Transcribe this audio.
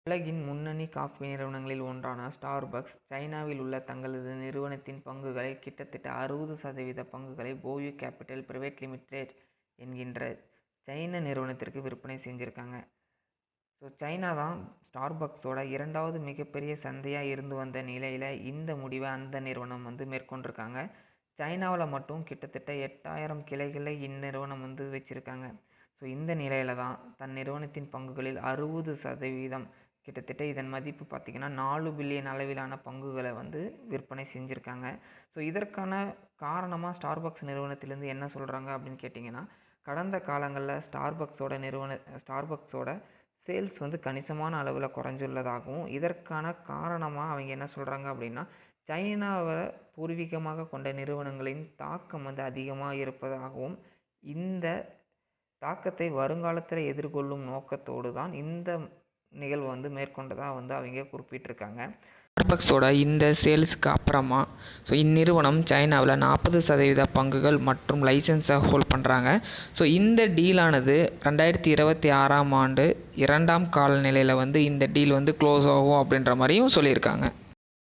உலகின் முன்னணி காஃபி நிறுவனங்களில் ஒன்றான ஸ்டார்பக்ஸ் சைனாவில் உள்ள தங்களது நிறுவனத்தின் பங்குகளை கிட்டத்தட்ட 60% பங்குகளை போயு கேபிட்டல் பிரைவேட் லிமிடெட் என்கின்ற சைன நிறுவனத்திற்கு விற்பனை செஞ்சுருக்காங்க. ஸோ சைனா தான் ஸ்டார்பக்ஸோட இரண்டாவது மிகப்பெரிய சந்தையாக இருந்து வந்த நிலையில் இந்த முடிவை அந்த நிறுவனம் மேற்கொண்டிருக்காங்க. சைனாவில் மட்டும் கிட்டத்தட்ட 8000 கிளைகளை இந்நிறுவனம் வச்சுருக்காங்க. ஸோ இந்த நிலையில் தான் தன் நிறுவனத்தின் பங்குகளில் 60% கிட்டத்தட்ட இதன் மதிப்பு பார்த்திங்கன்னா 4 பில்லியன் அளவிலான பங்குகளை விற்பனை செஞ்சுருக்காங்க. ஸோ இதற்கான காரணமாக ஸ்டார்பக்ஸ் நிறுவனத்திலேருந்து என்ன சொல்கிறாங்க அப்படின்னு கேட்டிங்கன்னா, கடந்த காலங்களில் ஸ்டார்பக்ஸோட சேல்ஸ் கணிசமான அளவில் குறைஞ்சுள்ளதாகவும், இதற்கான காரணமாக அவங்க என்ன சொல்கிறாங்க அப்படின்னா, சைனாவை பூர்வீகமாக கொண்ட நிறுவனங்களின் தாக்கம் அதிகமாக இருப்பதாகவும், இந்த தாக்கத்தை வருங்காலத்தில் எதிர்கொள்ளும் நோக்கத்தோடு தான் இந்த நிகழ்வு மேற்கொண்டதாக அவங்க குறிப்பிட்டிருக்காங்க. ஸ்டார்பக்ஸோட இந்த சேல்ஸுக்கு அப்புறமா இந்நிறுவனம் சைனாவில் 40% பங்குகள் மற்றும் லைசன்ஸை ஹோல்ட் பண்ணுறாங்க. ஸோ இந்த டீலானது 2026 ஆண்டு 2ஆம் கால நிலையில் இந்த டீல் க்ளோஸ் ஆகும் அப்படின்ற மாதிரியும் சொல்லியிருக்காங்க.